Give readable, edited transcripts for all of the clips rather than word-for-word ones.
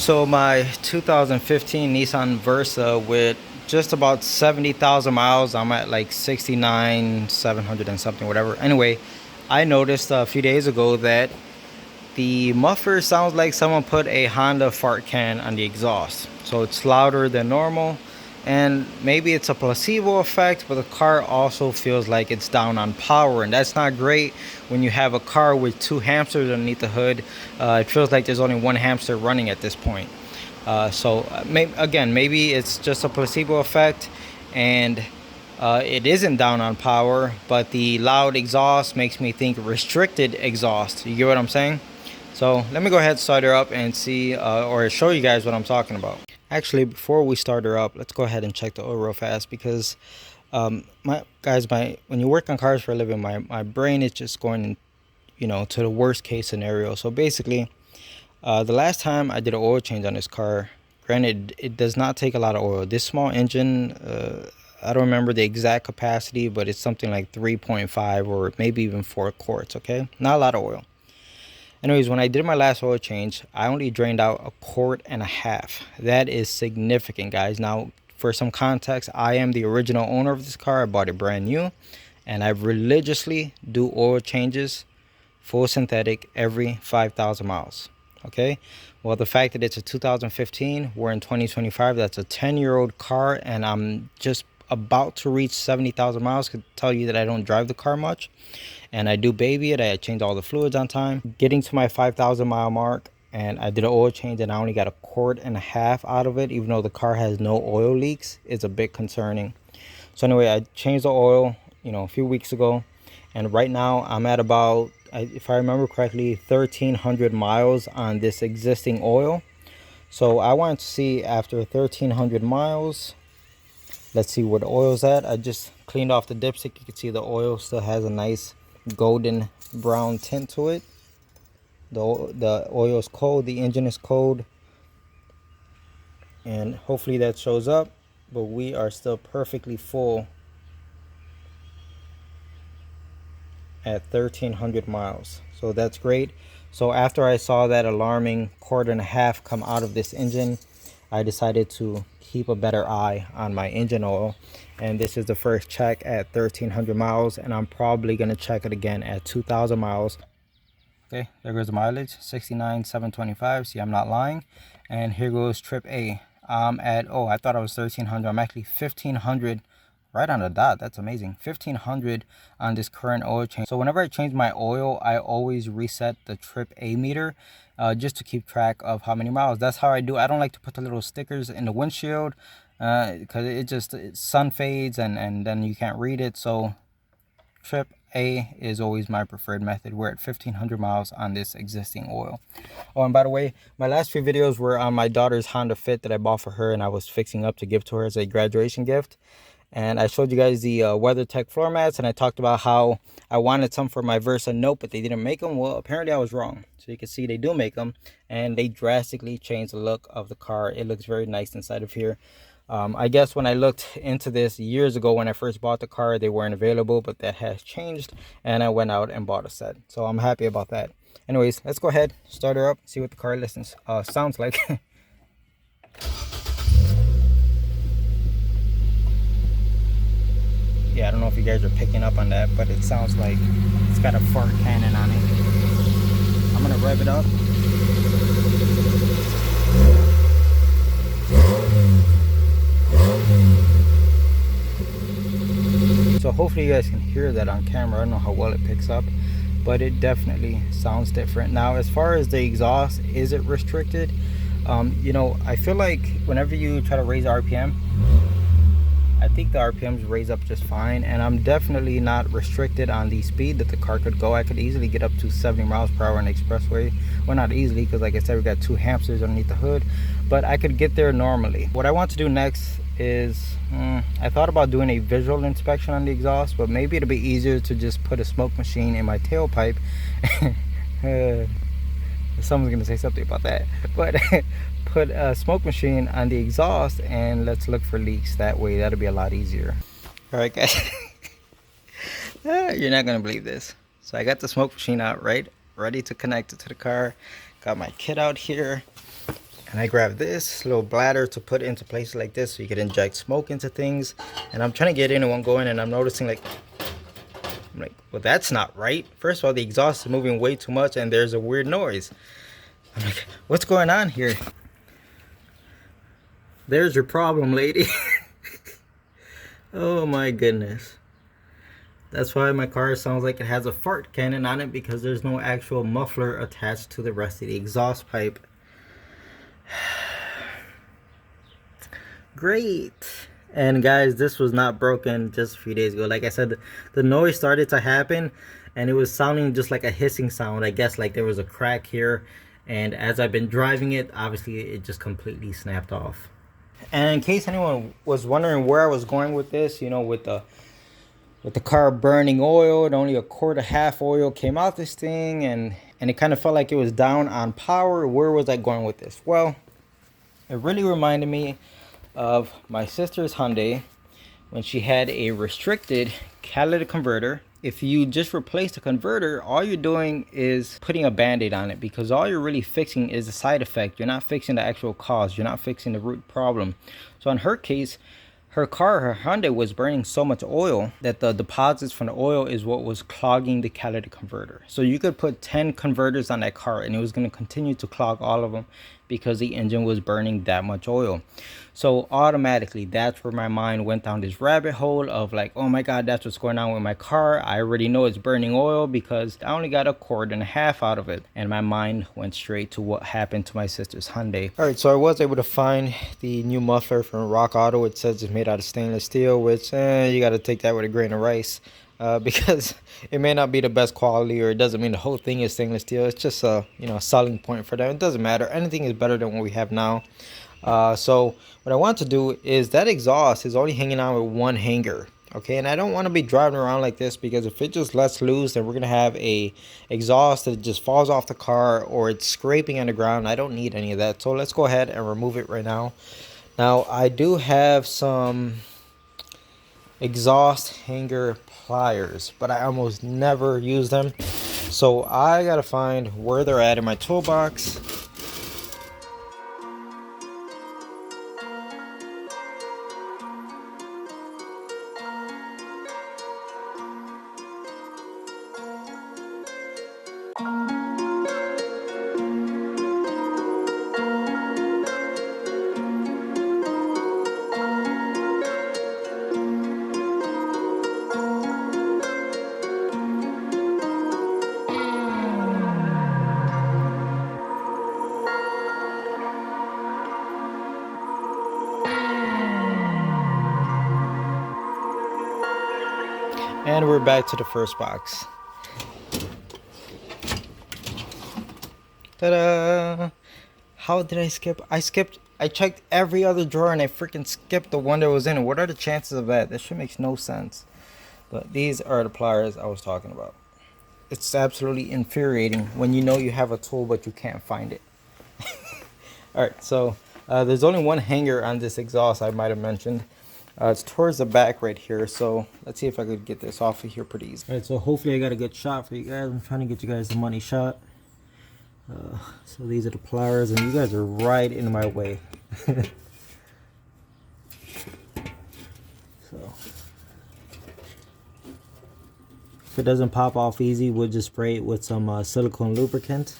So my 2015 Nissan Versa with just about 70,000 miles, I'm at like 69,700 and something, whatever. Anyway, I noticed a few days ago that the muffler sounds like someone put a Honda fart can on the exhaust. So it's louder than normal. And maybe it's a placebo effect, but the car also feels like it's down on power. And that's not great when you have a car with two hamsters underneath the hood. It feels like there's only one hamster running at this point. Maybe it's just a placebo effect and it isn't down on power, but the loud exhaust makes me think restricted exhaust. You get what I'm saying? So let me go ahead and start her up and see or show you guys what I'm talking about. Actually, before we start her up, let's go ahead and check the oil real fast because when you work on cars for a living, my brain is just going, to the worst case scenario. So basically, the last time I did an oil change on this car, granted, it does not take a lot of oil. This small engine, I don't remember the exact capacity, but it's something like 3.5 or maybe even 4 quarts, okay? Not a lot of oil. Anyways, when I did my last oil change, I only drained out 1.5 quarts. That is significant, guys. Now, for some context, I am the original owner of this car. I bought it brand new, and I religiously do oil changes, full synthetic, every 5,000 miles. Okay, well, the fact that it's a 2015, we're in 2025, that's a 10-year-old car, and I'm just about to reach 70,000 miles. Could tell you that I don't drive the car much, and I do baby it. I change all the fluids on time. Getting to my 5,000 mile mark, and I did an oil change, and I only got 1.5 quarts out of it, even though the car has no oil leaks. It's a bit concerning. So anyway, I changed the oil, a few weeks ago, and right now I'm at about, if I remember correctly, 1,300 miles on this existing oil. So I wanted to see after 1,300 miles, let's see where the oil's at. I just cleaned off the dipstick. You can see the oil still has a nice golden brown tint to it. The oil is cold, the engine is cold, and hopefully that shows up, but we are still perfectly full at 1,300 miles. So that's great. So after I saw that alarming 1.5 quarts come out of this engine, I decided to keep a better eye on my engine oil, and this is the first check at 1,300 miles, and I'm probably going to check it again at 2,000 miles. Okay, there goes the mileage, 69,725. See, I'm not lying. And here goes trip A. I'm at, I thought I was 1,300. I'm actually 1,500 right on the dot. That's amazing. 1,500 on this current oil change. So whenever I change my oil, I always reset the trip A meter just to keep track of how many miles. That's how I do. I don't like to put the little stickers in the windshield because it sun fades and then you can't read it. So trip A is always my preferred method. We're at 1,500 miles on this existing oil. Oh, and by the way, my last few videos were on my daughter's Honda Fit that I bought for her and I was fixing up to give to her as a graduation gift. And I showed you guys the WeatherTech floor mats, and I talked about how I wanted some for my Versa Note, but they didn't make them. Well, apparently I was wrong. So you can see they do make them, and they drastically change the look of the car. It looks very nice inside of here. I guess when I looked into this years ago when I first bought the car, they weren't available, but that has changed, and I went out and bought a set. So I'm happy about that. Anyways, let's go ahead, start her up, see what the car sounds like. Yeah, I don't know if you guys are picking up on that, but it sounds like it's got a fart cannon on it. I'm gonna rev it up. So hopefully you guys can hear that on camera. I don't know how well it picks up, but it definitely sounds different. Now, as far as the exhaust, is it restricted? I feel like whenever you try to raise RPM, I think the RPMs raise up just fine, and I'm definitely not restricted on the speed that the car could go. I could easily get up to 70 miles per hour on the expressway. Well, not easily, because like I said, we got two hamsters underneath the hood, but I could get there normally. What I want to do next is, I thought about doing a visual inspection on the exhaust, but maybe it'll be easier to just put a smoke machine in my tailpipe. Someone's gonna say something about that, but put a smoke machine on the exhaust and let's look for leaks. That way that'll be a lot easier. All right, guys. You're not gonna believe this. So I got the smoke machine out, right, ready to connect it to the car. Got my kit out here, And I grabbed this little bladder to put into places like this so you could inject smoke into things. And I'm trying to get in and one going, and I'm noticing like, I'm like, well, that's not right. First of all, the exhaust is moving way too much and there's a weird noise. I'm like, what's going on here? There's your problem, lady. Oh my goodness. That's why my car sounds like it has a fart cannon on it, because there's no actual muffler attached to the rest of the exhaust pipe. Great. And guys, this was not broken just a few days ago. Like I said, the noise started to happen and it was sounding just like a hissing sound. I guess like there was a crack here, and as I've been driving it, obviously it just completely snapped off. And in case anyone was wondering where I was going with this, you know, with the car burning oil, and only a quart and a half oil came out this thing, and it kind of felt like it was down on power. Where was I going with this? Well, it really reminded me of my sister's Hyundai when she had a restricted catalytic converter. If you just replace the converter, all you're doing is putting a band-aid on it, because all you're really fixing is the side effect. You're not fixing the actual cause. You're not fixing the root problem. So in her case, her Hyundai was burning so much oil that the deposits from the oil is what was clogging the catalytic converter. So you could put 10 converters on that car and it was going to continue to clog all of them because the engine was burning that much oil. So automatically, that's where my mind went down this rabbit hole of like, oh my God, that's what's going on with my car. I already know it's burning oil because I only got a quart and a half out of it. And my mind went straight to what happened to my sister's Hyundai. All right, so I was able to find the new muffler from Rock Auto. It says it's made out of stainless steel, which you got to take that with a grain of rice. Because it may not be the best quality, or it doesn't mean the whole thing is stainless steel. It's just a a selling point for them. It doesn't matter. Anything is better than what we have now. So what I want to do is, that exhaust is only hanging on with one hanger. Okay, and I don't want to be driving around like this, because if it just lets loose, then we're gonna have a exhaust that just falls off the car, or it's scraping on the ground. I don't need any of that. So let's go ahead and remove it right now. Now I do have some exhaust hanger pliers, but I almost never use them, so I gotta find where they're at in my toolbox. And we're back to the first box. Ta-da! How did I skip? I checked every other drawer and I freaking skipped the one that was in it. What are the chances of that? That shit makes no sense. But these are the pliers I was talking about. It's absolutely infuriating when you know you have a tool but you can't find it. Alright, so there's only one hanger on this exhaust, I might have mentioned. It's towards the back right here, so let's see if I could get this off of here pretty easy. Alright, so hopefully I got a good shot for you guys. I'm trying to get you guys the money shot. So these are the pliers, and you guys are right in my way. So if it doesn't pop off easy, we'll just spray it with some silicone lubricant.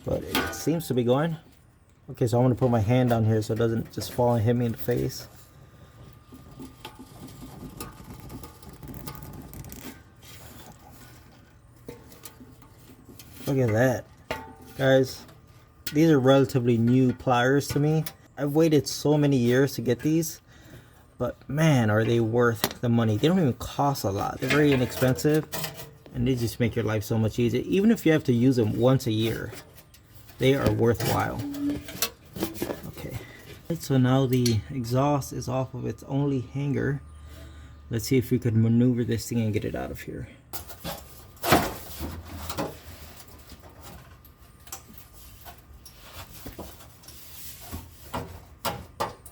But it seems to be going. Okay, so I'm going to put my hand down here so it doesn't just fall and hit me in the face. Look at that. Guys, these are relatively new pliers to me. I've waited so many years to get these, but man, are they worth the money. They don't even cost a lot. They're very inexpensive, and they just make your life so much easier. Even if you have to use them once a year, they are worthwhile. Okay, so now the exhaust is off of its only hanger. Let's see if we could maneuver this thing and get it out of here.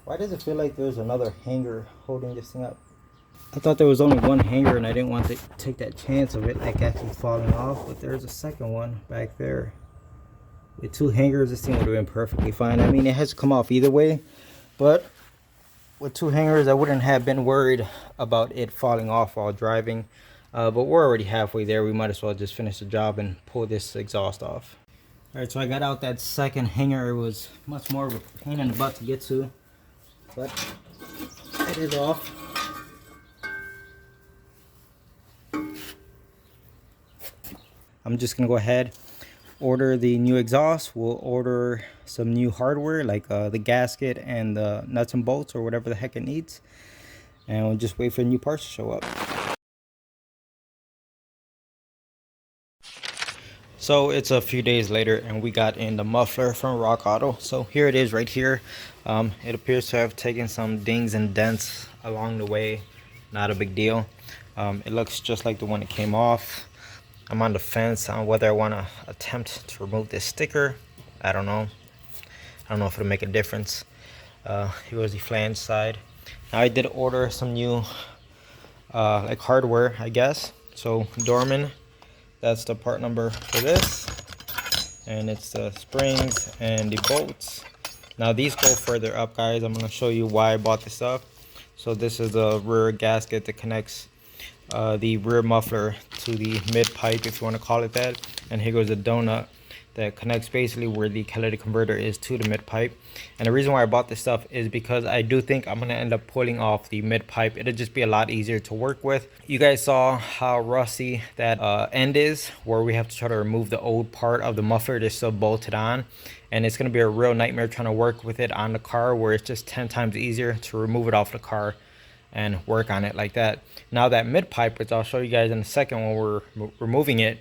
Why does it feel like there's another hanger holding this thing up? I thought there was only one hanger and I didn't want to take that chance of it like actually falling off, but there's a second one back there. With two hangers, this thing would have been perfectly fine. I mean, it has to come off either way, but with two hangers, I wouldn't have been worried about it falling off while driving. But we're already halfway there. We might as well just finish the job and pull this exhaust off. All right, so I got out that second hanger. It was much more of a pain in the butt to get to, but it is off. I'm just gonna go ahead, order the new exhaust. We'll order some new hardware like the gasket and the nuts and bolts or whatever the heck it needs, and we'll just wait for the new parts to show up. So it's a few days later and we got in the muffler from Rock Auto. So here it is right here. It appears to have taken some dings and dents along the way. Not a big deal. It looks just like the one that came off. I'm on the fence on whether I want to attempt to remove this sticker. I don't know. I don't know if it'll make a difference. Here was the flange side. Now I did order some new like hardware, I guess. So Dorman, that's the part number for this, and it's the springs and the bolts. Now these go further up, guys. I'm going to show you why I bought this stuff. So this is the rear gasket that connects the rear muffler to the mid pipe, if you want to call it that. And here goes a donut that connects basically where the catalytic converter is to the mid pipe. And the reason why I bought this stuff is because I do think I'm going to end up pulling off the mid pipe. It'll just be a lot easier to work with. You guys saw how rusty that end is, where we have to try to remove the old part of the muffler that's still bolted on. And it's going to be a real nightmare trying to work with it on the car, where it's just 10 times easier to remove it off the car and work on it like that. Now that mid pipe, which I'll show you guys in a second when we're removing it,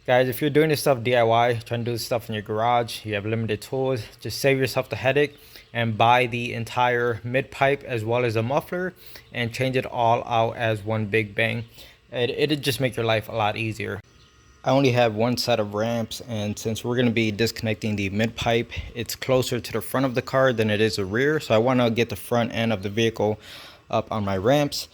guys, if you're doing this stuff DIY, trying to do this stuff in your garage, you have limited tools, just save yourself the headache and buy the entire mid pipe as well as a muffler and change it all out as one big bang. It'll just make your life a lot easier. I only have one set of ramps, and since we're going to be disconnecting the mid pipe, it's closer to the front of the car than it is the rear, so I want to get the front end of the vehicle up on my ramps.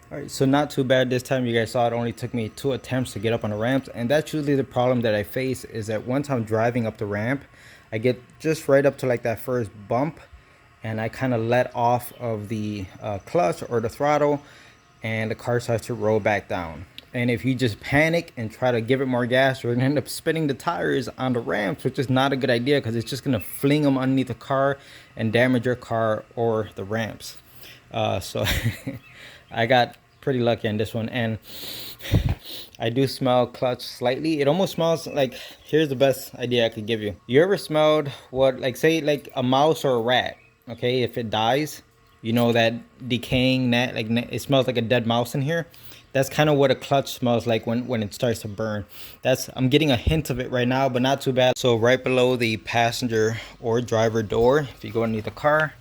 Alright, so not too bad this time. You guys saw it only took me 2 attempts to get up on the ramps, and that's usually the problem that I face, is that once I'm driving up the ramp, I get just right up to like that first bump and I kind of let off of the clutch or the throttle, and the car starts to roll back down. And if you just panic and try to give it more gas, you're gonna end up spinning the tires on the ramps, which is not a good idea because it's just gonna fling them underneath the car and damage your car or the ramps. So I got pretty lucky on this one, and I do smell clutch slightly. It almost smells like, here's the best idea I could give you. You ever smelled what, like, say like a mouse or a rat, okay, if it dies, you know, that decaying net, like it smells like a dead mouse in here. That's kind of what a clutch smells like when it starts to burn. I'm getting a hint of it right now, but not too bad. So right below the passenger or driver door, if you go underneath the car,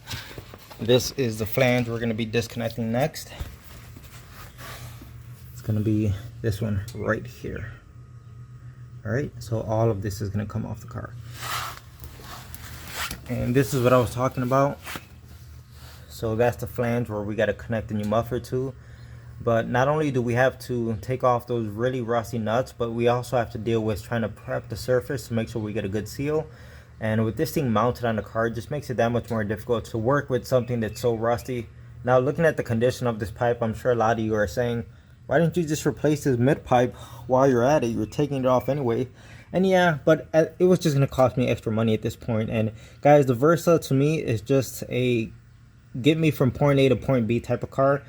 this is the flange we're going to be disconnecting next. It's going to be this one right here. All right, so all of this is going to come off the car. And this is what I was talking about. So that's the flange where we got to connect the new muffler to. But not only do we have to take off those really rusty nuts, but we also have to deal with trying to prep the surface to make sure we get a good seal. And with this thing mounted on the car, it just makes it that much more difficult to work with something that's so rusty. Now, looking at the condition of this pipe, I'm sure a lot of you are saying, why didn't you just replace this mid pipe while you're at it? You're taking it off anyway. And yeah, but it was just going to cost me extra money at this point. And guys, the Versa to me is just a get me from point A to point B type of car.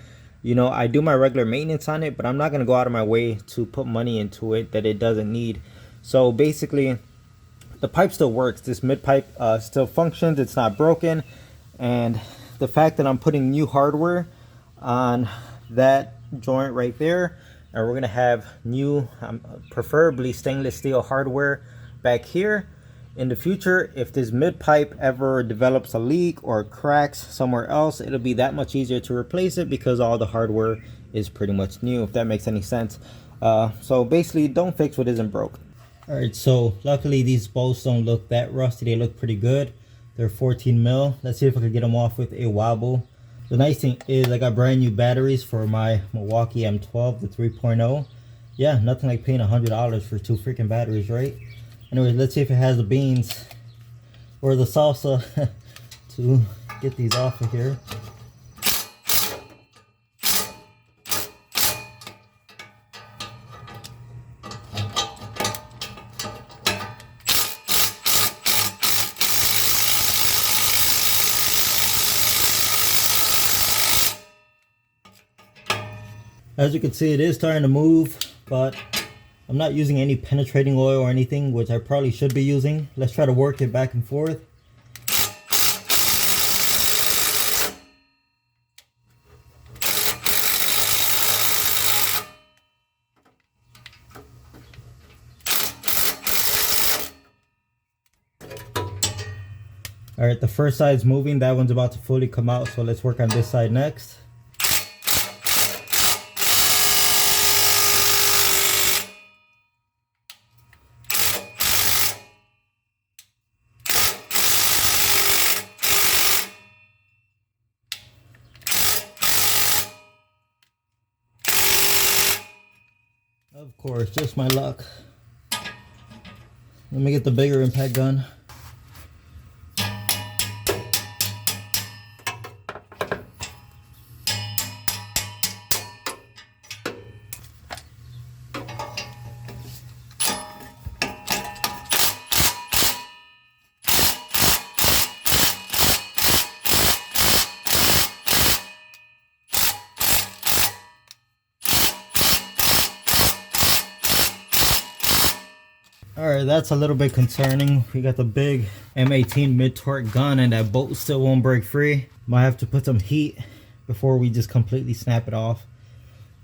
You know, I do my regular maintenance on it, but I'm not going to go out of my way to put money into it that it doesn't need. So basically, the pipe still works. This mid pipe still functions. It's not broken. And the fact that I'm putting new hardware on that joint right there, and we're gonna have new preferably stainless steel hardware back here. In the future, if this mid pipe ever develops a leak or cracks somewhere else, it'll be that much easier to replace it because all the hardware is pretty much new, if that makes any sense. So basically, don't fix what isn't broke. All right, so luckily these bolts don't look that rusty. They look pretty good. They're 14 mil. Let's see if I can get them off with a wobble. The nice thing is I got brand new batteries for my Milwaukee M12, the 3.0. Yeah, nothing like paying $100 for 2 freaking batteries, right? Anyways, let's see if it has the beans or the salsa to get these off of here. As you can see, it is starting to move, but I'm not using any penetrating oil or anything, which I probably should be using. Let's try to work it back and forth. All right, the first side's moving. That one's about to fully come out, so let's work on this side next. Of course, just my luck. Let me get the bigger impact gun. Alright, that's a little bit concerning. We got the big M18 mid-torque gun and that bolt still won't break free. Might have to put some heat before we just completely snap it off.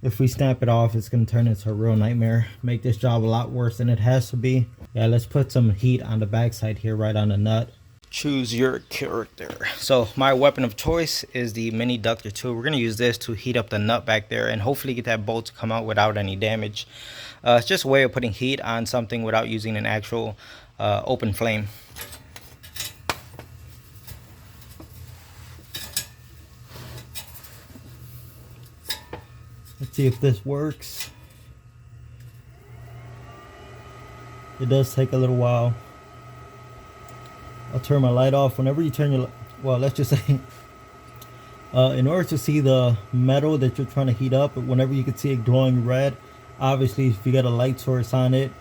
If we snap it off, it's going to turn into a real nightmare. Make this job a lot worse than it has to be. Yeah, let's put some heat on the backside here, right on the nut. Choose your character. So my weapon of choice is the mini ductor tool. We're going to use this to heat up the nut back there and hopefully get that bolt to come out without any damage. It's just a way of putting heat on something without using an actual open flame. Let's see if this works. It does take a little while. I'll turn my light off. Whenever you turn your, well, let's just say, in order to see the metal that you're trying to heat up, whenever you can see it glowing red, obviously if you got a light source on it,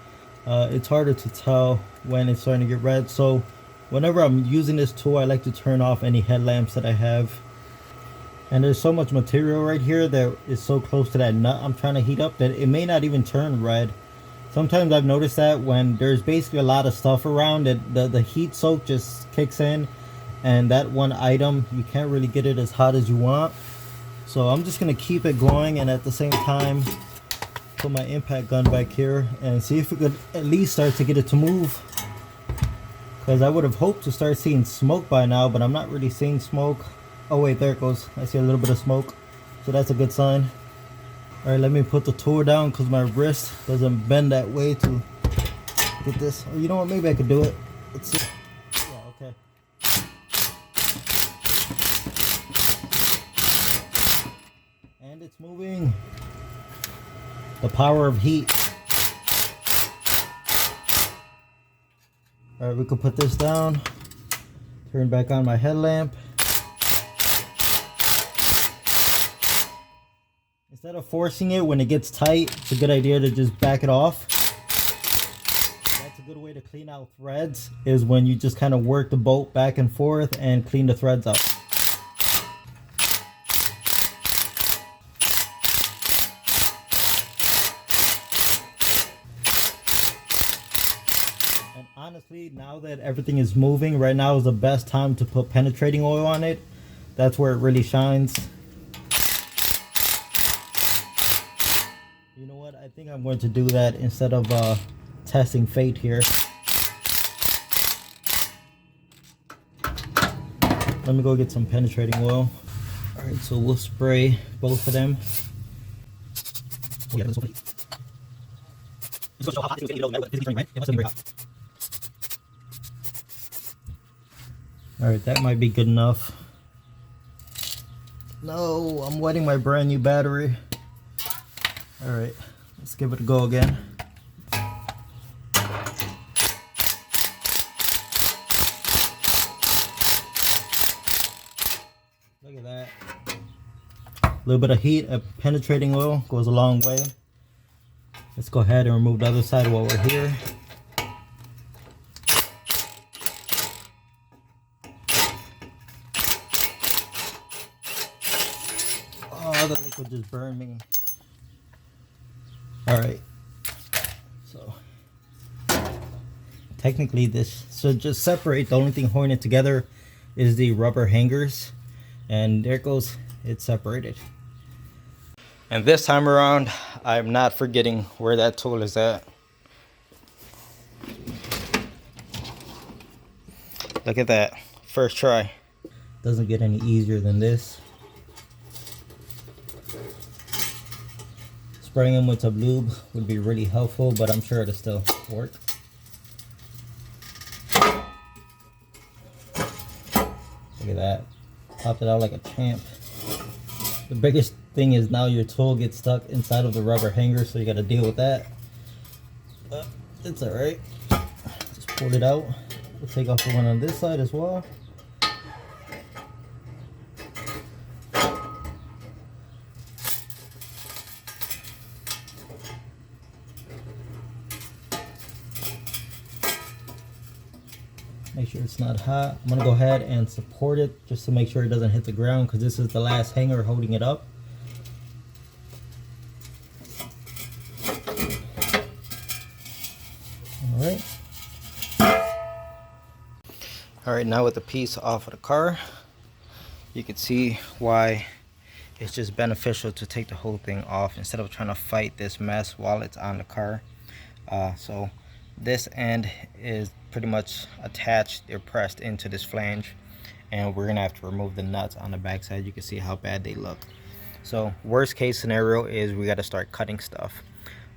it's harder to tell when it's starting to get red. So whenever I'm using this tool, I like to turn off any headlamps that I have. And there's so much material right here that is so close to that nut I'm trying to heat up that it may not even turn red. Sometimes I've noticed that when there's basically a lot of stuff around, that the heat soak just kicks in, and that one item, you can't really get it as hot as you want. So I'm just going to keep it going, and at the same time put my impact gun back here and see if we could at least start to get it to move. Because I would have hoped to start seeing smoke by now, but I'm not really seeing smoke. Oh wait, there it goes. I see a little bit of smoke, so that's a good sign. Alright, let me put the tool down because my wrist doesn't bend that way to get this. Or you know what, maybe I could do it. Let's see. Yeah, okay. And it's moving. The power of heat. Alright, we can put this down. Turn back on my headlamp. Instead of forcing it when it gets tight, it's a good idea to just back it off. That's a good way to clean out threads, is when you just kind of work the bolt back and forth and clean the threads out. And honestly, now that everything is moving, right now is the best time to put penetrating oil on it. That's where it really shines. I'm going to do that instead of testing fate here. Let me go get some penetrating oil. All right, so we'll spray both of them. Oh, yeah, that's so funny. It's going to show how hot it is going to be, right? It must be very hot. All right, that might be good enough. No, I'm wetting my brand new battery. All right, let's give it a go again. Look at that. A little bit of heat, a penetrating oil goes a long way. Let's go ahead and remove the other side while we're here. Oh, the liquid just burned me. Alright. So, technically this should just separate. The only thing holding it together is the rubber hangers. And there it goes. It's separated. And this time around, I'm not forgetting where that tool is at. Look at that. First try. Doesn't get any easier than this. Spraying them with some lube would be really helpful, but I'm sure it'll still work. Look at that. Popped it out like a champ. The biggest thing is now your tool gets stuck inside of the rubber hanger, so you got to deal with that. But it's alright. Just pull it out. We'll take off the one on this side as well. Make sure it's not hot. I'm gonna go ahead and support it just to make sure it doesn't hit the ground, because this is the last hanger holding it up. Alright. Alright, now with the piece off of the car, you can see why it's just beneficial to take the whole thing off instead of trying to fight this mess while it's on the car. So this end is pretty much attached, they're pressed into this flange, and we're gonna have to remove the nuts on the back side. You can see how bad they look. So worst case scenario is we got to start cutting stuff.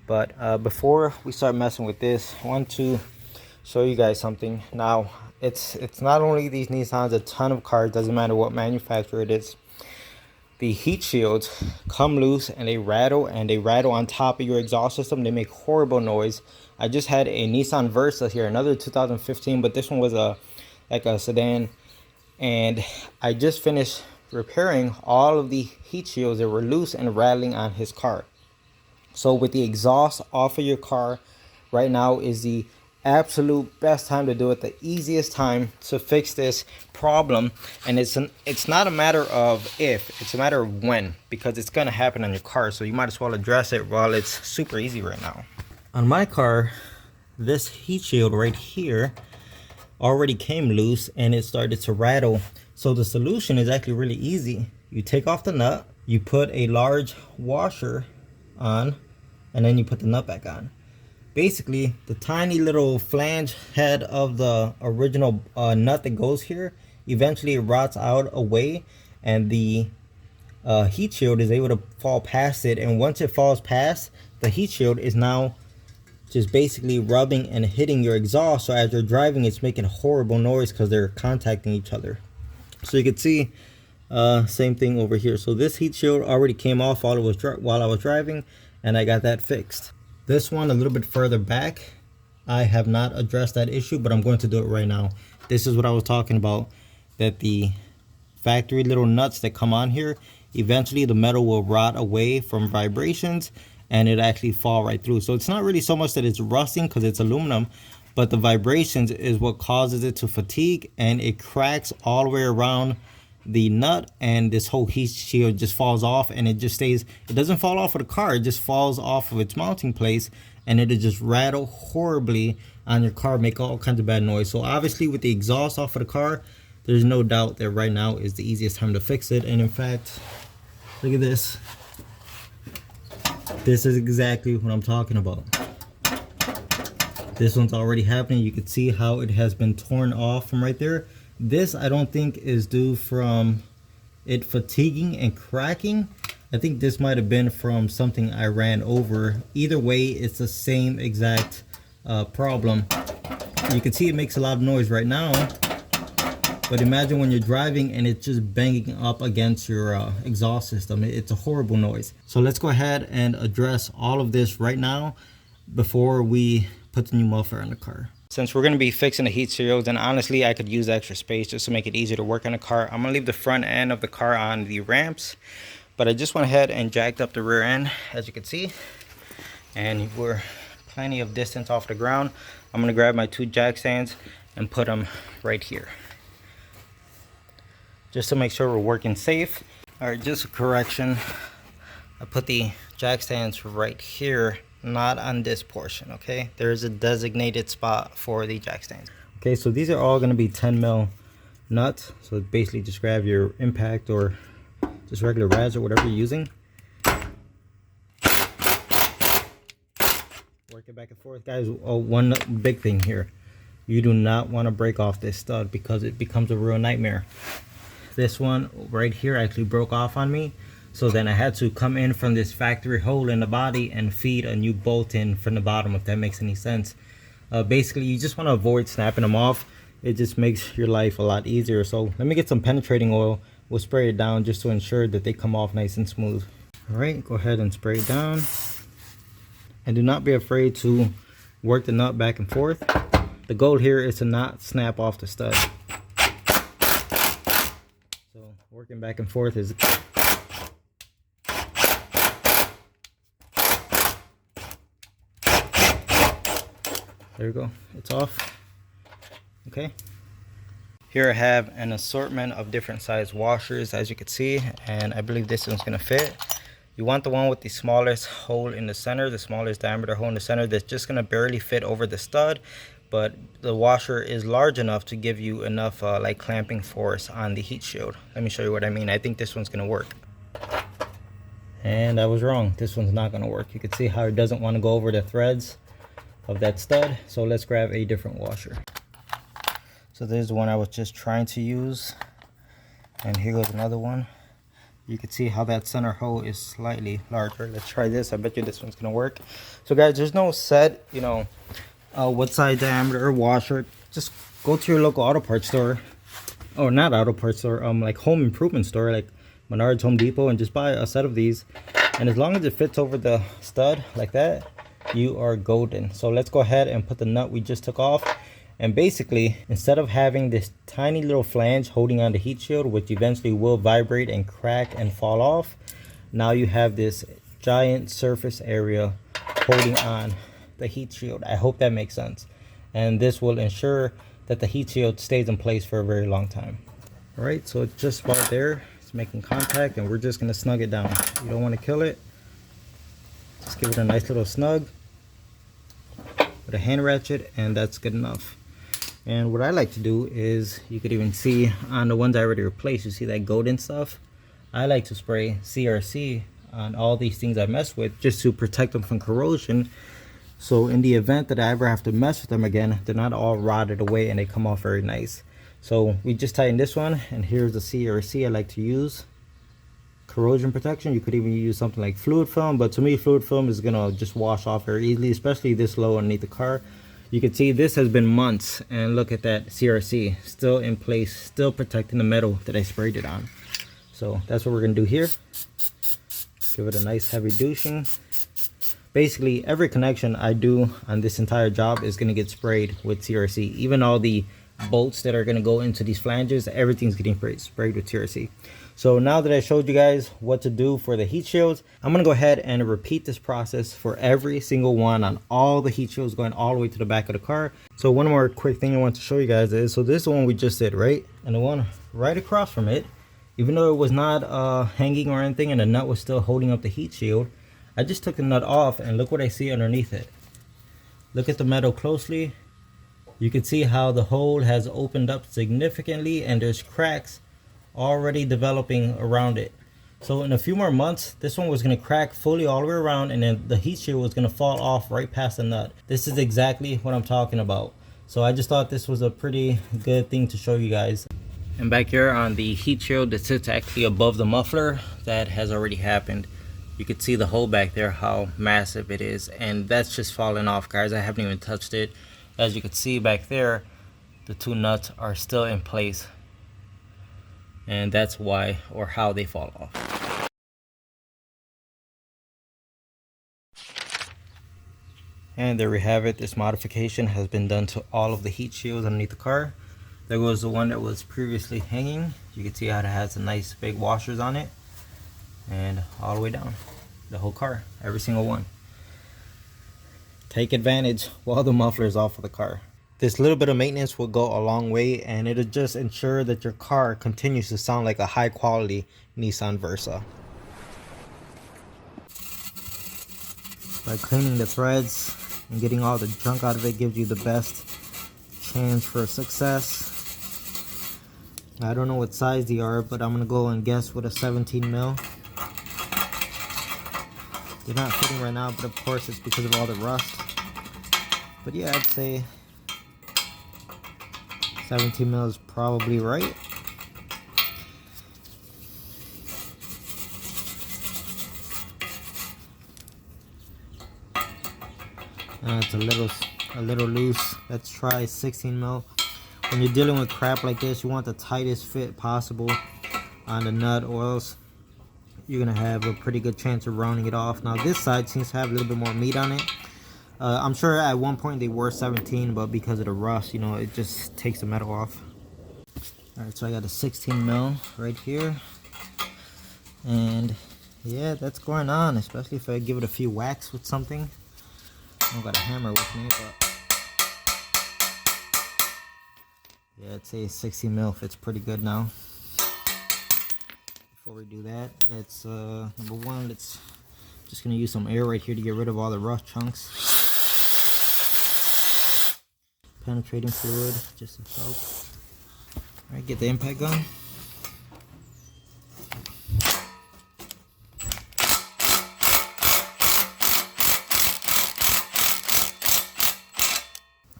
But before we start messing with this, I want to show you guys something. Now it's not only these Nissans, a ton of cars, doesn't matter what manufacturer it is, the heat shields come loose and they rattle on top of your exhaust system. They make horrible noise. I just had a Nissan Versa here, another 2015, but this one was like a sedan, and I just finished repairing all of the heat shields that were loose and rattling on his car. So with the exhaust off of your car right now is the absolute best time to do it, the easiest time to fix this problem. And it's not a matter of if, it's a matter of when, because it's gonna happen on your car, so you might as well address it while it's super easy right now. On my car, this heat shield right here already came loose and it started to rattle. So the solution is actually really easy. You take off the nut, you put a large washer on, and then you put the nut back on. Basically, the tiny little flange head of the original nut that goes here, eventually it rots out away, and the heat shield is able to fall past it. And once it falls past, the heat shield is now just basically rubbing and hitting your exhaust. So as you're driving, it's making horrible noise because they're contacting each other. So you can see same thing over here. So this heat shield already came off while I was driving, and I got that fixed. This one a little bit further back, I have not addressed that issue, but I'm going to do it right now. This is what I was talking about, that the factory little nuts that come on here, eventually the metal will rot away from vibrations and it actually fall right through. So it's not really so much that it's rusting because it's aluminum, but the vibrations is what causes it to fatigue, and it cracks all the way around the nut, and this whole heat shield just falls off, and it just stays. It doesn't fall off of the car, it just falls off of its mounting place, and it'll just rattle horribly on your car, make all kinds of bad noise. So obviously with the exhaust off of the car, there's no doubt that right now is the easiest time to fix it. And in fact, look at this. This is exactly what I'm talking about. This one's already happening. You can see how it has been torn off from right there. This I don't think is due from it fatiguing and cracking. I think this might have been from something I ran over. Either way, it's the same exact problem. You can see it makes a lot of noise right now, but imagine when you're driving and it's just banging up against your exhaust system. It's a horrible noise. So let's go ahead and address all of this right now before we put the new muffler in the car. Since we're going to be fixing the heat shields, and honestly I could use extra space just to make it easier to work on the car, I'm going to leave the front end of the car on the ramps, but I just went ahead and jacked up the rear end, as you can see, and we're plenty of distance off the ground. I'm going to grab my 2 jack stands and put them right here, just to make sure we're working safe. All right, just a correction, I put the jack stands right here, not on this portion. Okay, there is a designated spot for the jack stands. Okay, so these are all going to be 10 mil nuts, so basically just grab your impact or just regular rads or whatever you're using, work it back and forth, guys. Oh, one big thing here, you do not want to break off this stud because it becomes a real nightmare. This one right here actually broke off on me, so then I had to come in from this factory hole in the body and feed a new bolt in from the bottom, if that makes any sense. Basically you just want to avoid snapping them off. It just makes your life a lot easier. So let me get some penetrating oil, we'll spray it down just to ensure that they come off nice and smooth. All right, go ahead and spray it down, and do not be afraid to work the nut back and forth. The goal here is to not snap off the stud. So working back and forth is there you go, it's off. Okay, here I have an assortment of different size washers, as you can see, and I believe this one's gonna fit. You want the one with the smallest hole in the center, the smallest diameter hole in the center, that's just gonna barely fit over the stud, but the washer is large enough to give you enough like clamping force on the heat shield. Let me show you what I mean. I think this one's gonna work, and I was wrong. This one's not gonna work. You can see how it doesn't want to go over the threads of that stud. So let's grab a different washer. So there's the one I was just trying to use, and here goes another one. You can see how that center hole is slightly larger. Let's try this. I bet you this one's gonna work. So guys, there's no set, you know, what size diameter washer. Just go to your local auto parts store, or not auto parts store, like home improvement store, like Menards, Home Depot, and just buy a set of these. And as long as it fits over the stud like that, you are golden. So let's go ahead and put the nut we just took off. And basically, instead of having this tiny little flange holding on the heat shield, which eventually will vibrate and crack and fall off, now you have this giant surface area holding on the heat shield. I hope that makes sense. And this will ensure that the heat shield stays in place for a very long time. All right, so it's just about there. It's making contact, and we're just gonna snug it down. You don't want to kill it. Just give it a nice little snug with a hand ratchet, and that's good enough. And what I like to do is, you could even see on the ones I already replaced, you see that golden stuff? I like to spray CRC on all these things I mess with, just to protect them from corrosion. So in the event that I ever have to mess with them again, they're not all rotted away and they come off very nice. So we just tightened this one, and here's the CRC I like to use. Corrosion protection. You could even use something like fluid film, but to me fluid film is gonna just wash off very easily, especially this low underneath the car. You can see this has been months, and look at that CRC still in place, still protecting the metal that I sprayed it on. So that's what we're gonna do here. Give it a nice heavy douching. Basically every connection I do on this entire job is gonna get sprayed with CRC. Even all the bolts that are gonna go into these flanges, everything's getting sprayed with CRC. So now that I showed you guys what to do for the heat shields, I'm gonna go ahead and repeat this process for every single one on all the heat shields going all the way to the back of the car. So one more quick thing I want to show you guys is, so this is the one we just did, right? And the one right across from it, even though it was not hanging or anything and the nut was still holding up the heat shield, I just took the nut off and look what I see underneath it. Look at the metal closely. You can see how the hole has opened up significantly and there's cracks already developing around it. So in a few more months, this one was going to crack fully all the way around, and then the heat shield was going to fall off right past the nut. This is exactly what I'm talking about. So I just thought this was a pretty good thing to show you guys. And back here on the heat shield that sits actually above the muffler, that has already happened. You could see the hole back there, how massive it is, and that's just falling off, guys. I haven't even touched it. As you can see back there, the two nuts are still in place, and that's why or how they fall off. And there we have it. This modification has been done to all of the heat shields underneath the car. There goes the one that was previously hanging. You can see how it has a nice big washers on it, and all the way down the whole car, every single one. Take advantage while the muffler is off of the car. This little bit of maintenance will go a long way, and it'll just ensure that your car continues to sound like a high quality Nissan Versa. By cleaning the threads and getting all the junk out of it gives you the best chance for success. I don't know what size they are, but I'm gonna go and guess with a 17 mil. They're not fitting right now, but of course it's because of all the rust. But yeah, I'd say 17 mil is probably right. It's a little loose. Let's try 16 mil. When you're dealing with crap like this, you want the tightest fit possible on the nut, or else you're gonna have a pretty good chance of rounding it off. Now this side seems to have a little bit more meat on it. I'm sure at one point they were 17, but because of the rust, you know, it just takes the metal off. Alright, so I got a 16 mil right here, and yeah, that's going on, especially if I give it a few whacks with something. I don't got a hammer with me, but yeah, I'd say 16 mil fits pretty good now. Before we do that, let's number one, let's just gonna use some air right here to get rid of all the rough chunks. Penetrating fluid just to help. Alright, get the impact gun.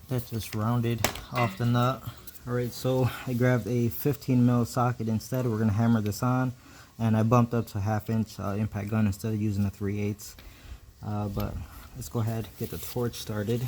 That's just rounded off the nut. Alright, so I grabbed a 15 mil socket instead. We're gonna hammer this on, and I bumped up to 1/2 inch impact gun instead of using a 3/8. But let's go ahead and get the torch started.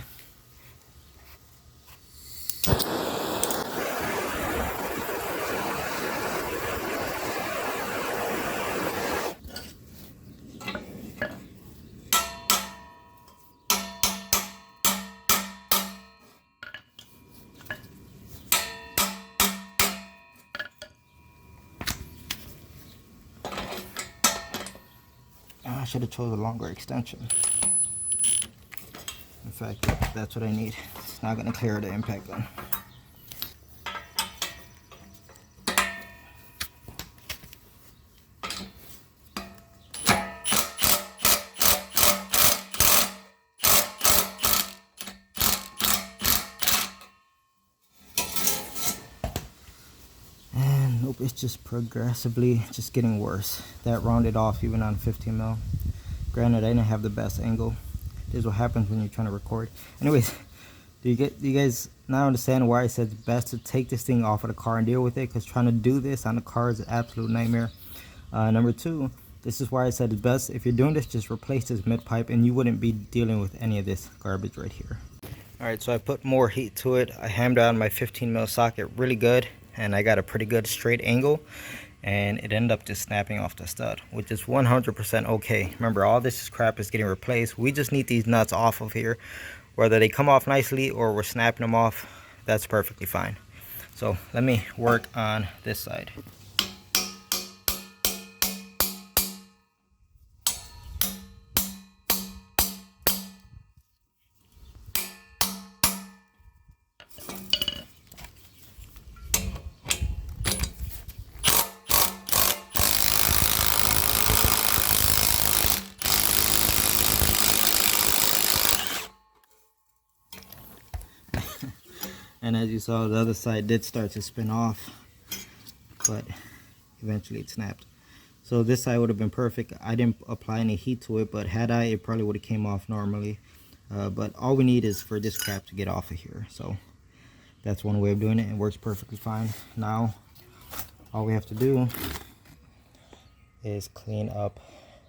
I should have chose a longer extension. In fact, that's what I need. It's not going to clear the impact gun. And nope, it's just progressively just getting worse. That rounded off even on 15 mil. Granted, I didn't have the best angle. This is what happens when you're trying to record. Anyways, do you guys now understand why I said it's best to take this thing off of the car and deal with it? Because trying to do this on the car is an absolute nightmare. Number two, this is why I said it's best, if you're doing this, just replace this mid pipe and you wouldn't be dealing with any of this garbage right here. Alright, so I put more heat to it. I hammered on my 15 mil socket really good, and I got a pretty good straight angle, and it ended up just snapping off the stud, which is 100% okay. Remember, all this crap is getting replaced. We just need these nuts off of here. Whether they come off nicely or we're snapping them off, that's perfectly fine. So let me work on this side. And as you saw, the other side did start to spin off, but eventually it snapped. So this side would have been perfect. I didn't apply any heat to it, but had I, it probably would have came off normally. But all we need is for this crap to get off of here. So that's one way of doing it. It works perfectly fine. Now all we have to do is clean up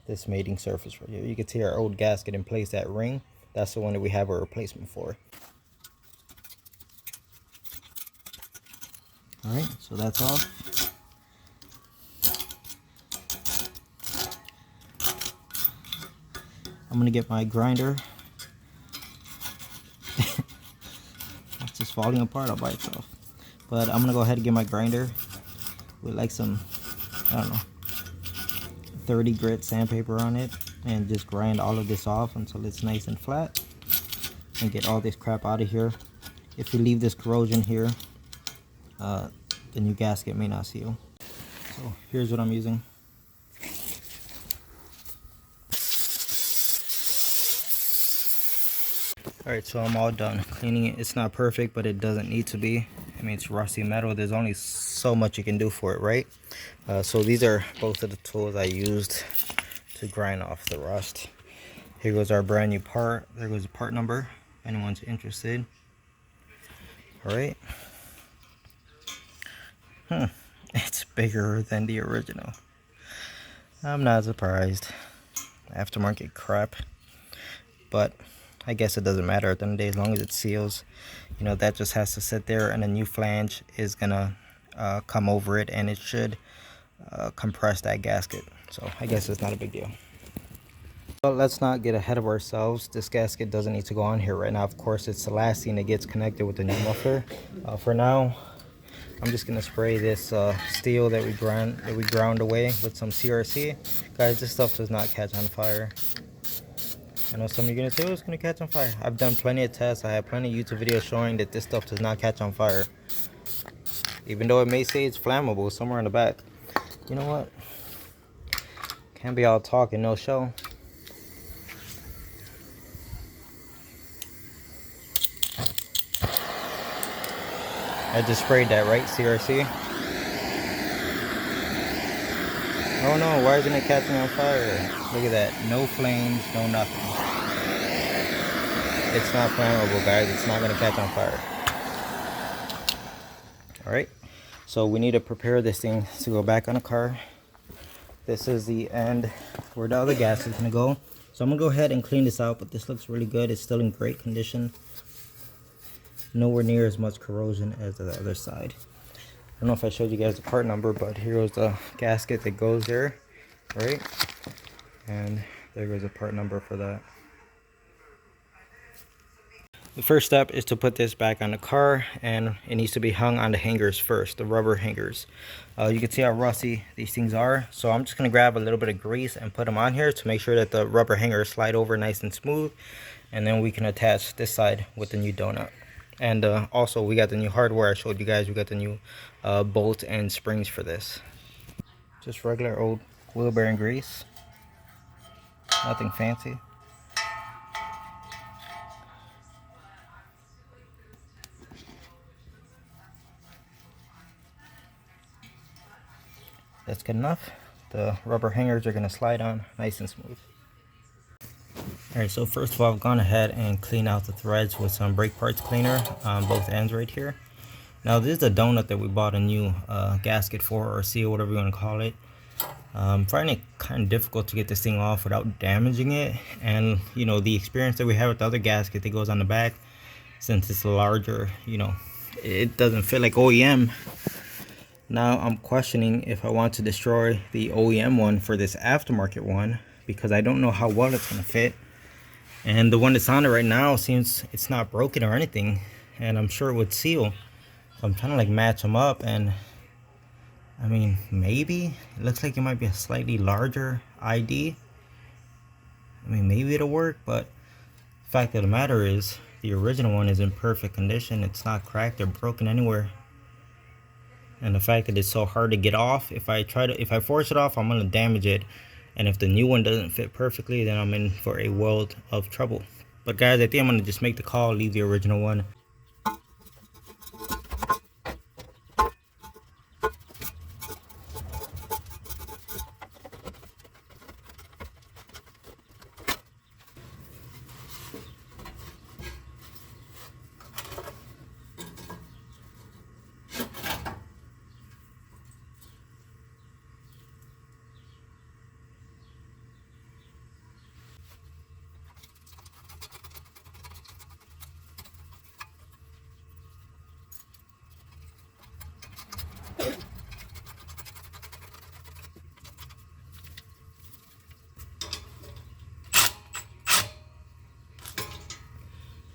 this mating surface right here. You can see our old gasket in place, that ring. That's the one that we have a replacement for. Alright, so that's off. I'm gonna get my grinder. It's just falling apart all by itself. But I'm gonna go ahead and get my grinder with like some, I don't know, 30 grit sandpaper on it, and just grind all of this off until it's nice and flat, and get all this crap out of here. If you leave this corrosion here, the new gasket may not seal. So here's what I'm using. Alright, so I'm all done cleaning it. It's not perfect, but it doesn't need to be. I mean, it's rusty metal. There's only so much you can do for it, right? So these are both of the tools I used to grind off the rust. Here goes our brand new part. There goes the part number, if anyone's interested. Alright. It's bigger than the original. I'm not surprised. Aftermarket crap. But I guess it doesn't matter at the end of the day, as long as it seals. You know, that just has to sit there, and a new flange is gonna come over it, and it should compress that gasket. So I guess it's not a big deal. But let's not get ahead of ourselves. This gasket doesn't need to go on here right now. Of course, it's the last thing that gets connected with the new muffler. For now, I'm just gonna spray this steel that we ground away with some CRC. Guys, this stuff does not catch on fire. I know some of you are gonna say, oh, it's gonna catch on fire. I've done plenty of tests. I have plenty of YouTube videos showing that this stuff does not catch on fire. Even though it may say it's flammable somewhere in the back. You know what? Can't be all talk and no show. I just sprayed that, right? CRC. Oh no, why isn't it catching on fire? Look at that. No flames, no nothing. It's not flammable, guys. It's not going to catch on fire. Alright. So we need to prepare this thing to go back on the car. This is the end where the other gas is going to go. So I'm going to go ahead and clean this out, but this looks really good. It's still in great condition. Nowhere near as much corrosion as the other side. I don't know if I showed you guys the part number, but here goes the gasket that goes there, right? And there goes the part number for that. The first step is to put this back on the car, and it needs to be hung on the hangers first, the rubber hangers. You can see how rusty these things are. So I'm just going to grab a little bit of grease and put them on here to make sure that the rubber hangers slide over nice and smooth. And then we can attach this side with the new donut. And also we got the new hardware I showed you guys. We got the new bolts and springs for this. Just regular old wheel bearing grease. Nothing fancy. That's good enough. The rubber hangers are going to slide on nice and smooth. Alright, so first of all, I've gone ahead and cleaned out the threads with some brake parts cleaner on both ends right here. Now this is a donut that we bought a new gasket for, or seal, whatever you want to call it. I'm finding it kind of difficult to get this thing off without damaging it. And you know, the experience that we have with the other gasket that goes on the back, since it's larger, you know, it doesn't fit like OEM. Now I'm questioning if I want to destroy the OEM one for this aftermarket one, because I don't know how well it's going to fit. And the one that's on it right now seems it's not broken or anything, and I'm sure it would seal. So I'm trying to like match them up, and I mean, maybe it looks like it might be a slightly larger ID. I mean, maybe it'll work, but the fact of the matter is the original one is in perfect condition. It's not cracked or broken anywhere. And the fact that it's so hard to get off, if I force it off, I'm gonna damage it. And if the new one doesn't fit perfectly, then I'm in for a world of trouble. But guys, I think I'm gonna just make the call, leave the original one.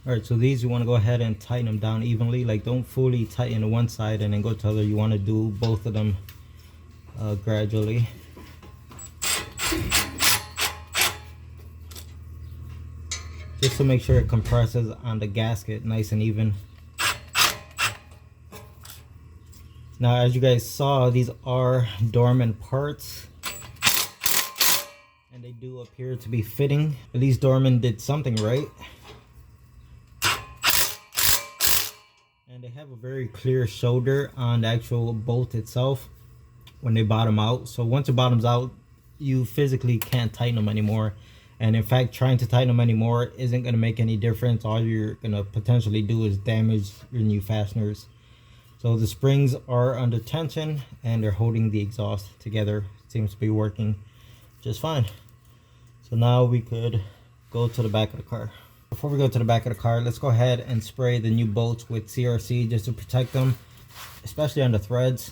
All right, so these you want to go ahead and tighten them down evenly. Like, don't fully tighten to one side and then go to the other. You want to do both of them gradually. Just to make sure it compresses on the gasket nice and even. Now, as you guys saw, these are dormant parts, and they do appear to be fitting. At least Dorman did something right. And they have a very clear shoulder on the actual bolt itself when they bottom out. So once it bottoms out, you physically can't tighten them anymore. And in fact, trying to tighten them anymore isn't going to make any difference. All you're going to potentially do is damage your new fasteners. So the springs are under tension and they're holding the exhaust together. It seems to be working just fine. So now we could go to the back of the car. Before we go to the back of the car, let's go ahead and spray the new bolts with CRC just to protect them, especially on the threads.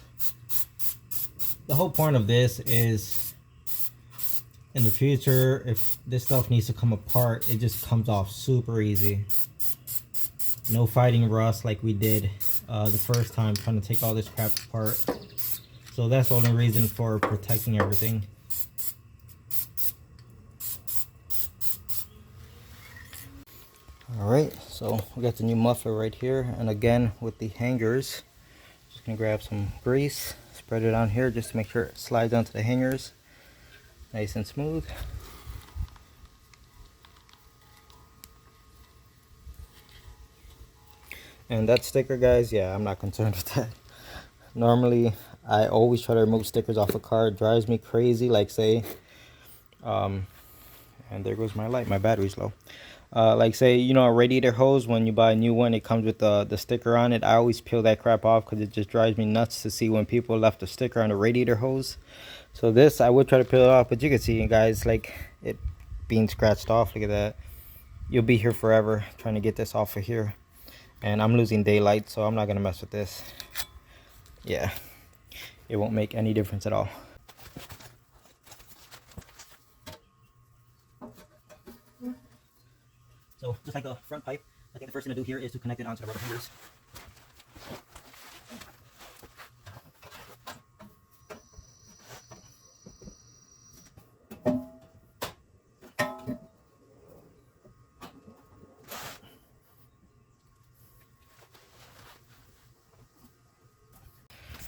The whole point of this is, in the future, if this stuff needs to come apart, it just comes off super easy. No fighting rust like we did the first time trying to take all this crap apart. So that's the only reason for protecting everything. Alright, so we got the new muffler right here, and again with the hangers, just gonna grab some grease, spread it on here just to make sure it slides onto the hangers nice and smooth. And that sticker, guys, yeah, I'm not concerned with that. Normally I always try to remove stickers off a car. It drives me crazy, like say and there goes my light, my battery's low. Like say, you know, a radiator hose, when you buy a new one, it comes with the sticker on it. I always peel that crap off because it just drives me nuts to see when people left a sticker on a radiator hose. So this, I would try to peel it off, but you can see, guys, like it being scratched off. Look at that. You'll be here forever trying to get this off of here. And I'm losing daylight, so I'm not gonna mess with this. Yeah, it won't make any difference at all. So just like the front pipe, I think the first thing to do here is to connect it onto the rubber hangers.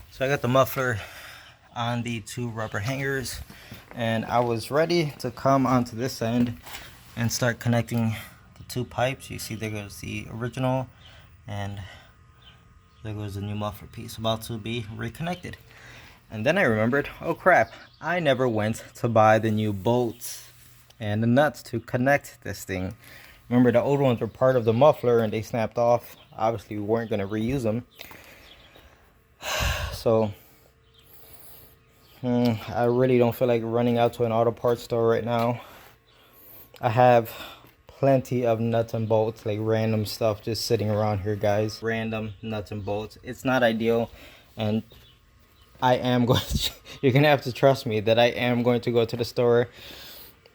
So I got the muffler on the two rubber hangers, and I was ready to come onto this end and start connecting the two pipes. You see there goes the original, and there goes the new muffler piece about to be reconnected. And then I remembered, oh crap, I never went to buy the new bolts and the nuts to connect this thing. Remember, the old ones were part of the muffler and they snapped off. Obviously we weren't going to reuse them. So I really don't feel like running out to an auto parts store right now. I have plenty of nuts and bolts, like random stuff just sitting around here, guys. Random nuts and bolts. It's not ideal, and I am going to, you're gonna have to trust me that I am going to go to the store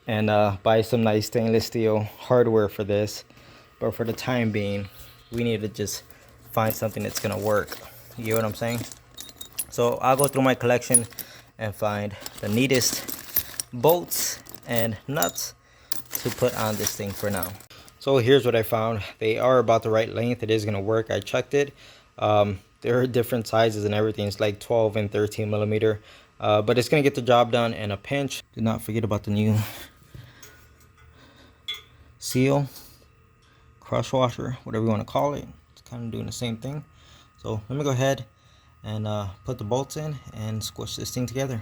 and buy some nice stainless steel hardware for this. But for the time being, we need to just find something that's gonna work. You get what I'm saying? So I'll go through my collection and find the neatest bolts and nuts to put on this thing for now. So here's what I found. They are about the right length. It is going to work. I checked it. There are different sizes and everything. It's like 12 and 13 millimeter. But it's going to get the job done in a pinch. Do not forget about the new seal, crush washer, whatever you want to call it. It's kind of doing the same thing. So let me go ahead and put the bolts in and squish this thing together.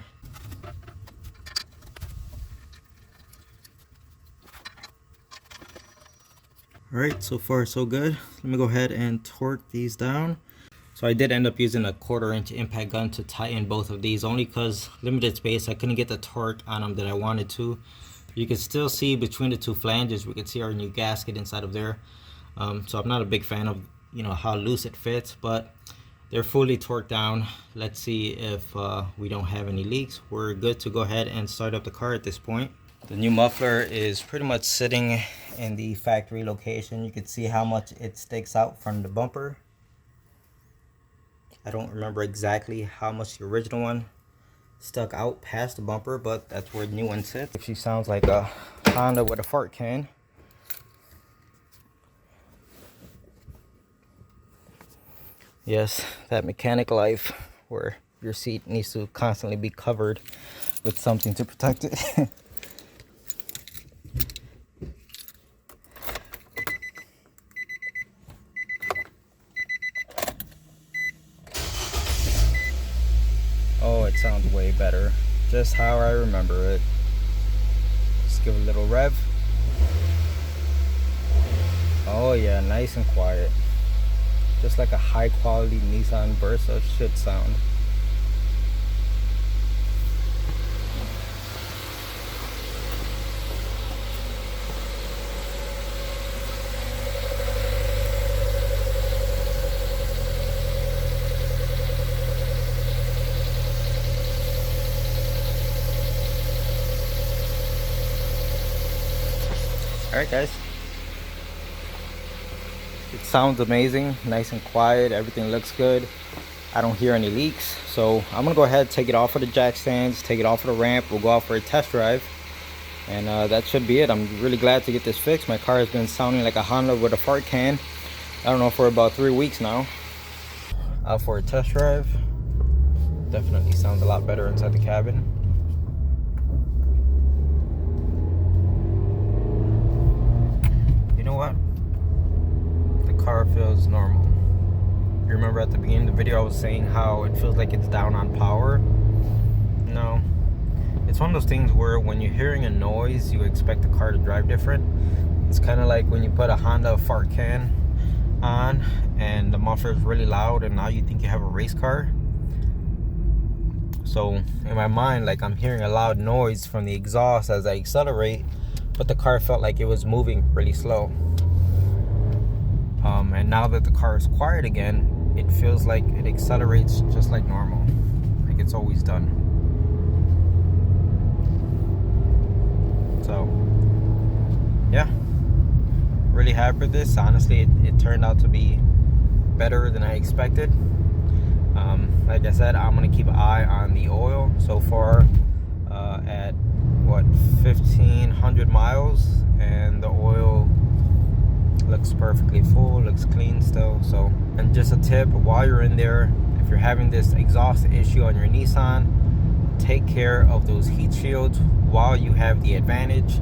Alright, so far so good. Let me go ahead and torque these down. So I did end up using a 1/4 inch impact gun to tighten both of these, only because limited space, I couldn't get the torque on them that I wanted to. You can still see between the two flanges, we can see our new gasket inside of there. So I'm not a big fan of, you know, how loose it fits, but they're fully torqued down. Let's see if we don't have any leaks. We're good to go ahead and start up the car at this point. The new muffler is pretty much sitting in the factory location. You can see how much it sticks out from the bumper. I don't remember exactly how much the original one stuck out past the bumper, but that's where the new one sits. She sounds like a Honda with a fart can. Yes, that mechanic life where your seat needs to constantly be covered with something to protect it. Oh, it sounds way better. Just how I remember it. Just give it a little rev. Oh yeah, nice and quiet. Just like a high quality Nissan Versa should sound. Alright guys, it sounds amazing, nice and quiet, everything looks good. I don't hear any leaks, so I'm gonna go ahead, take it off of the jack stands, take it off of the ramp. We'll go out for a test drive, and that should be it. I'm really glad to get this fixed. My car has been sounding like a Honda with a fart can, I don't know, for about 3 weeks now. Out for a test drive. Definitely sounds a lot better inside the cabin. You know what? The car feels normal. You remember at the beginning of the video I was saying how it feels like it's down on power? No. It's one of those things where when you're hearing a noise, you expect the car to drive different. It's kind of like when you put a Honda fart can on and the muffler is really loud and now you think you have a race car. So in my mind, like, I'm hearing a loud noise from the exhaust as I accelerate, but the car felt like it was moving really slow. And now that the car is quiet again, it feels like it accelerates just like normal, like it's always done. So yeah, really happy with this. Honestly, it turned out to be better than I expected. Like I said, I'm gonna keep an eye on the oil. So far at what, 1,500 miles, and the oil looks perfectly full, looks clean still. So, and just a tip, while you're in there, if you're having this exhaust issue on your Nissan, take care of those heat shields while you have the advantage,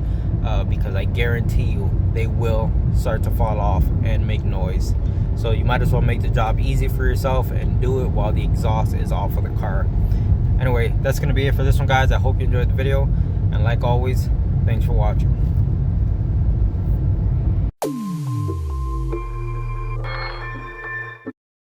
because I guarantee you they will start to fall off and make noise. So you might as well make the job easy for yourself and do it while the exhaust is off of the car. Anyway, that's gonna be it for this one, guys. I hope you enjoyed the video, and like always, thanks for watching.